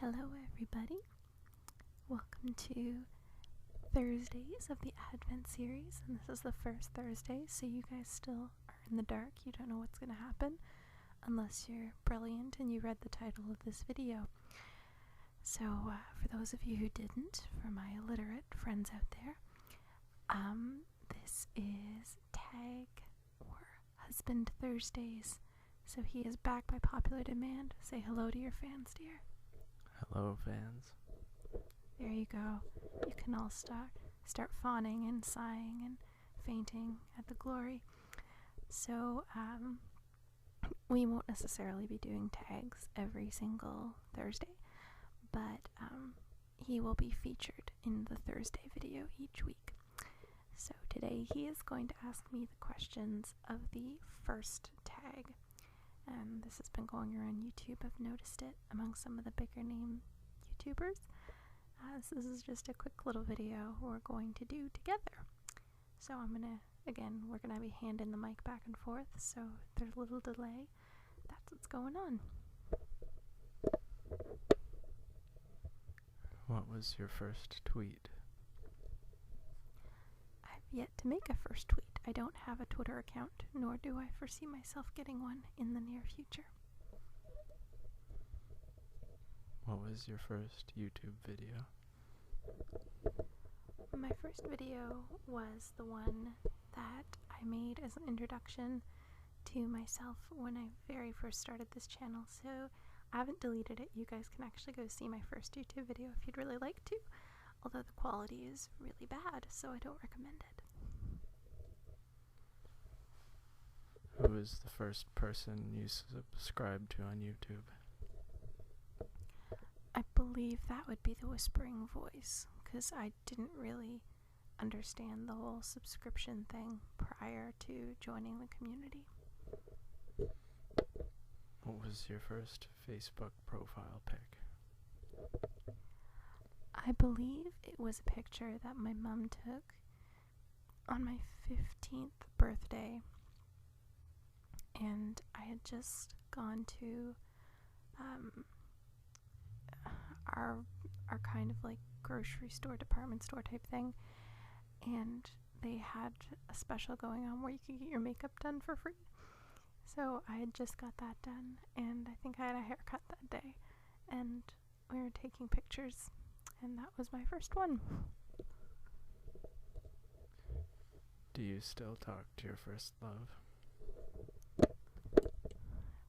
Hello everybody, welcome to Thursdays of the Advent series, and this is the first Thursday, so you guys still are in the dark. You don't know what's going to happen unless you're brilliant and you read the title of this video. So for those of you who didn't, for my illiterate friends out there, this is Tag or Husband Thursdays. So he is back by popular demand. Say hello to your fans, dear. Hello, fans. There you go. You can all start fawning and sighing and fainting at the glory. So, we won't necessarily be doing tags every single Thursday, but he will be featured in the Thursday video each week. So today he is going to ask me the questions of the first tag. And this has been going around YouTube. I've noticed it among some of the bigger name YouTubers. So this is just a quick little video we're going to do together. So we're gonna be handing the mic back and forth, so if there's a little delay, that's what's going on. What was your first tweet? I've yet to make a first tweet. I don't have a Twitter account, nor do I foresee myself getting one in the near future. What was your first YouTube video? My first video was the one that I made as an introduction to myself when I very first started this channel, so I haven't deleted it. You guys can actually go see my first YouTube video if you'd really like to, although the quality is really bad, so I don't recommend it. Who was the first person you subscribed to on YouTube? I believe that would be the Whispering Voice, because I didn't really understand the whole subscription thing prior to joining the community. What was your first Facebook profile pic? I believe it was a picture that my mom took on my 15th birthday, and I had just gone to our kind of like grocery store, department store type thing, and they had a special going on where you could get your makeup done for free. So I had just got that done, and I think I had a haircut that day, and we were taking pictures, and that was my first one. Do you still talk to your first love?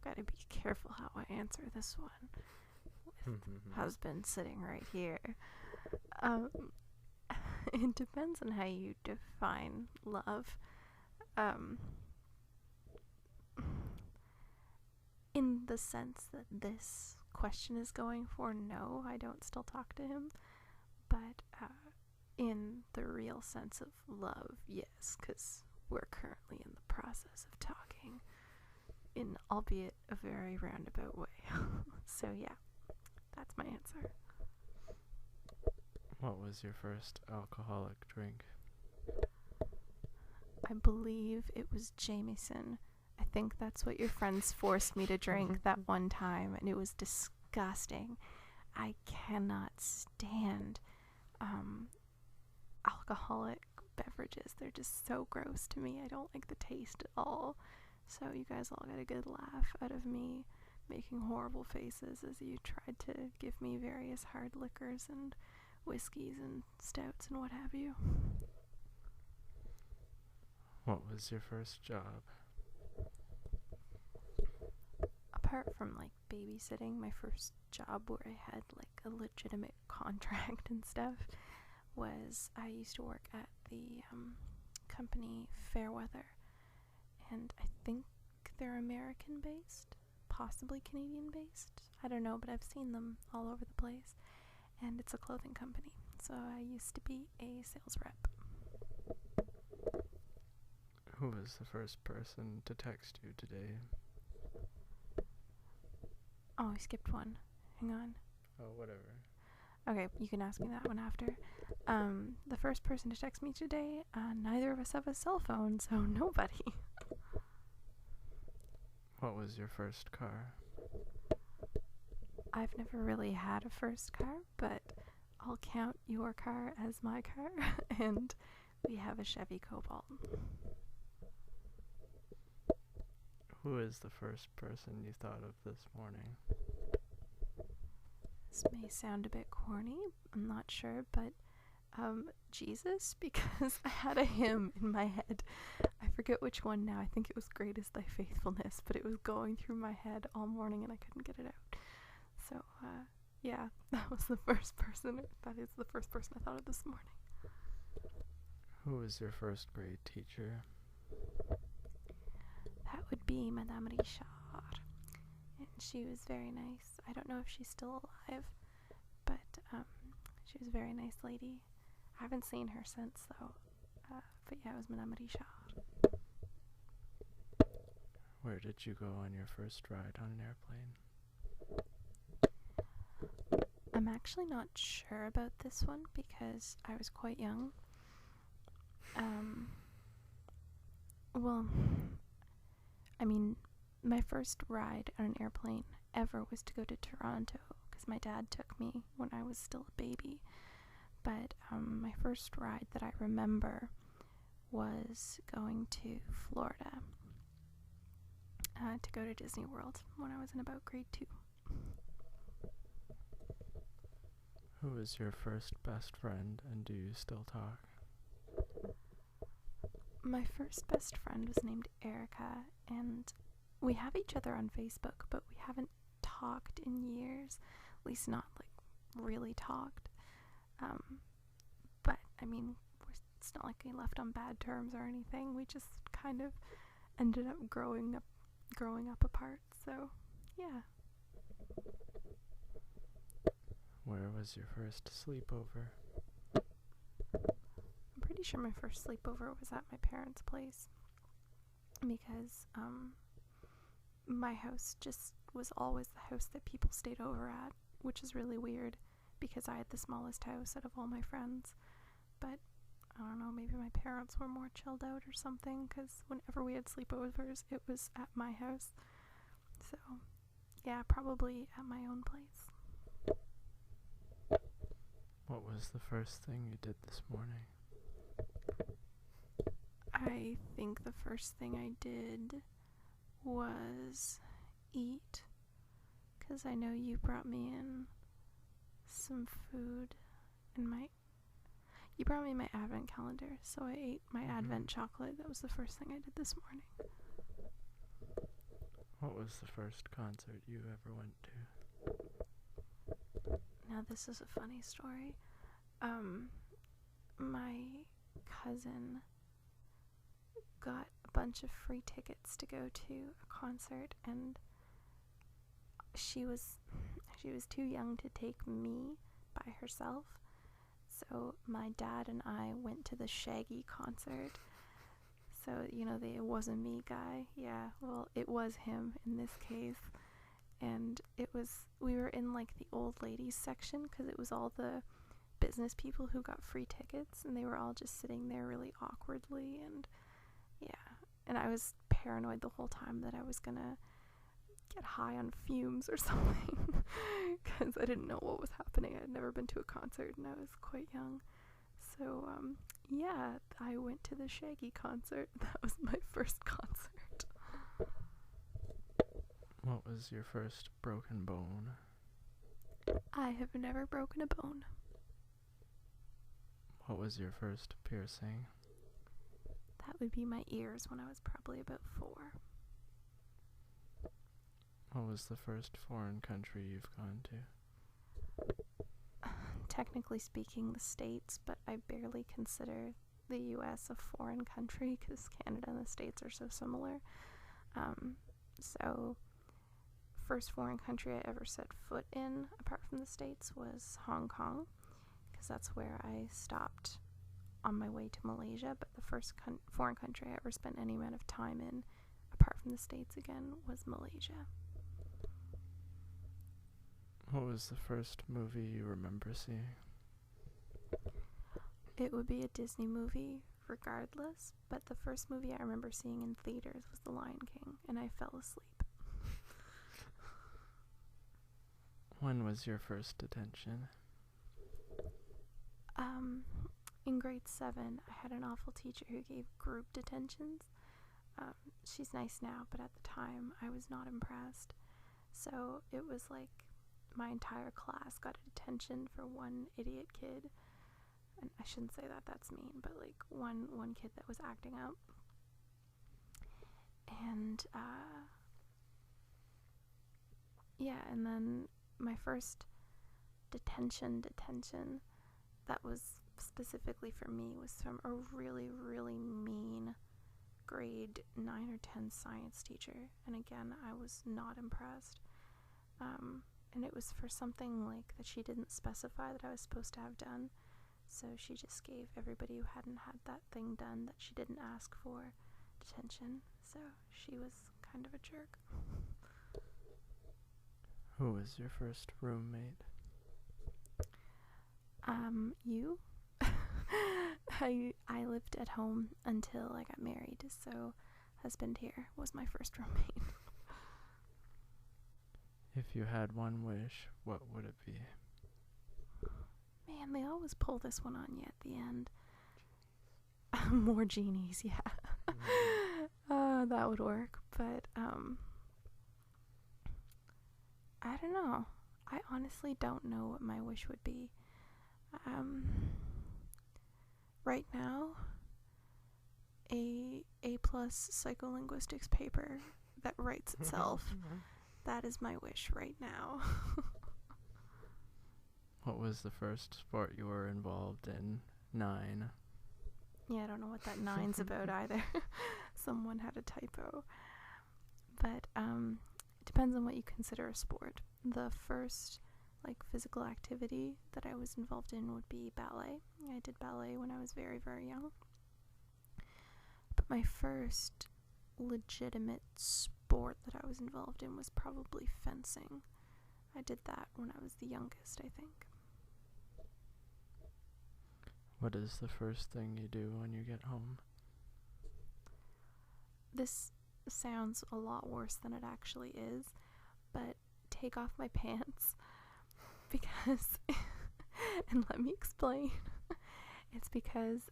Gotta be careful how I answer this one with husband sitting right here. It depends on how you define love. In the sense that this question is going for, no, I don't still talk to him, but in the real sense of love, yes, because we're currently in the process of talking, in albeit a very roundabout way. So yeah, that's my answer. What was your first alcoholic drink? I believe it was Jameson. I think that's what your friends forced me to drink that one time, and it was disgusting. I cannot stand alcoholic beverages. They're just so gross to me. I don't like the taste at all. So you guys all got a good laugh out of me making horrible faces as you tried to give me various hard liquors and whiskeys and stouts and what have you. What was your first job? Apart from like babysitting, my first job where I had like a legitimate contract and stuff was I used to work at the company Fairweather, and I think they're American based, possibly Canadian based, I don't know, but I've seen them all over the place, and it's a clothing company, so I used to be a sales rep. Who was the first person to text you today? Oh, I skipped one. Hang on. Oh, whatever. Okay, you can ask me that one after. The first person to text me today, neither of us have a cell phone, so nobody. What was your first car? I've never really had a first car, but I'll count your car as my car, and we have a Chevy Cobalt. Who is the first person you thought of this morning? This may sound a bit corny, I'm not sure, but Jesus, because I had a hymn in my head. I forget which one now. I think it was Great is Thy Faithfulness, but it was going through my head all morning and I couldn't get it out. So, yeah, that was the first person, that is the first person I thought of this morning. Who was your first grade teacher? That would be Madame Richard, and she was very nice. I don't know if she's still alive, but she was a very nice lady. I haven't seen her since, though, but yeah, it was Madame Richard. Where did you go on your first ride on an airplane? I'm actually not sure about this one because I was quite young. Well, I mean, my first ride on an airplane ever was to go to Toronto because my dad took me when I was still a baby. But my first ride that I remember was going to Florida to go to Disney World when I was in about grade 2. Who was your first best friend, and do you still talk? My first best friend was named Erica, and we have each other on Facebook, but we haven't talked in years, at least not like really talked. But I mean, it's not like we left on bad terms or anything. We just kind of ended up growing up apart. So, yeah. Where was your first sleepover? I'm pretty sure my first sleepover was at my parents' place because my house just was always the house that people stayed over at, which is really weird because I had the smallest house out of all my friends. But I don't know, maybe my parents were more chilled out or something, because whenever we had sleepovers, it was at my house. So, yeah, probably at my own place. What was the first thing you did this morning? I think the first thing I did was eat, because I know you brought me in some food, and you brought me my advent calendar, so I ate my advent chocolate. That was the first thing I did this morning. What was the first concert you ever went to? Now this is a funny story. My cousin got a bunch of free tickets to go to a concert, and she was too young to take me by herself. So my dad and I went to the Shaggy concert. So, you know, the It Wasn't Me guy. Yeah, well, it was him in this case. And we were in like the old ladies section because it was all the business people who got free tickets, and they were all just sitting there really awkwardly, and yeah. And I was paranoid the whole time that I was gonna get high on fumes or something because I didn't know what was happening. I had never been to a concert and I was quite young. So, yeah, I went to the Shaggy concert. That was my first concert. What was your first broken bone? I have never broken a bone. What was your first piercing? That would be my ears when I was probably about 4. What was the first foreign country you've gone to? Technically speaking, the States, but I barely consider the US a foreign country because Canada and the States are so similar. So, first foreign country I ever set foot in, apart from the States, was Hong Kong, because that's where I stopped on my way to Malaysia. But the first foreign country I ever spent any amount of time in, apart from the States again, was Malaysia. What was the first movie you remember seeing? It would be a Disney movie regardless, but the first movie I remember seeing in theaters was The Lion King, and I fell asleep. When was your first detention? In grade 7, I had an awful teacher who gave group detentions. She's nice now, but at the time, I was not impressed. So it was like my entire class got a detention for one idiot kid. And I shouldn't say that, that's mean, but like one kid that was acting up. And yeah, and then my first detention that was specifically for me was from a really, really mean grade 9 or 10 science teacher. And again, I was not impressed. And it was for something like that she didn't specify that I was supposed to have done. So she just gave everybody who hadn't had that thing done that she didn't ask for detention. So she was kind of a jerk. Who was your first roommate? You? I lived at home until I got married, so husband here was my first roommate. If you had one wish, what would it be? Man, they always pull this one on you at the end. More genies, yeah. That would work, but I don't know. I honestly don't know what my wish would be. Right now, a A+ psycholinguistics paper that writes itself. That is my wish right now. What was the first sport you were involved in? 9. Yeah, I don't know what that 9's about either. Someone had a typo. But it depends on what you consider a sport. The first physical activity that I was involved in would be ballet. I did ballet when I was very, very young. But my first legitimate sport that I was involved in was probably fencing. I did that when I was the youngest, I think. What is the first thing you do when you get home? This sounds a lot worse than it actually is, but take off my pants because, and let me explain, it's because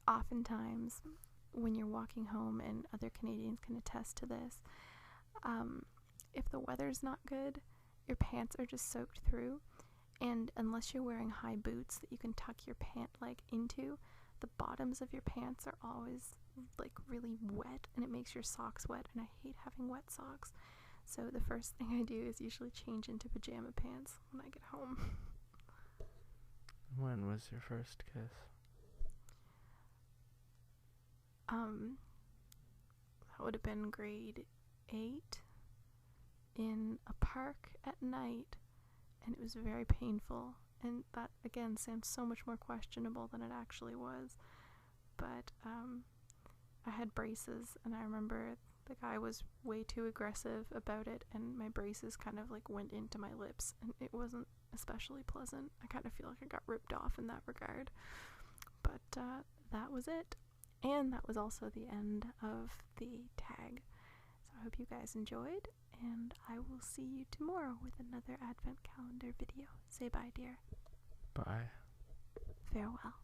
oftentimes when you're walking home, and other Canadians can attest to this, if the weather's not good, your pants are just soaked through, and unless you're wearing high boots that you can tuck your pant leg into, the bottoms of your pants are always really wet, and it makes your socks wet, and I hate having wet socks. So the first thing I do is usually change into pajama pants when I get home. When was your first kiss? That would have been grade 8 in a park at night, and it was very painful, and that again sounds so much more questionable than it actually was. But I had braces, and I remember the guy was way too aggressive about it, and my braces kind of went into my lips, and it wasn't especially pleasant. I kind of feel like I got ripped off in that regard. But that was it. And that was also the end of the tag. So I hope you guys enjoyed, and I will see you tomorrow with another Advent calendar video. Say bye, dear. Bye. Farewell.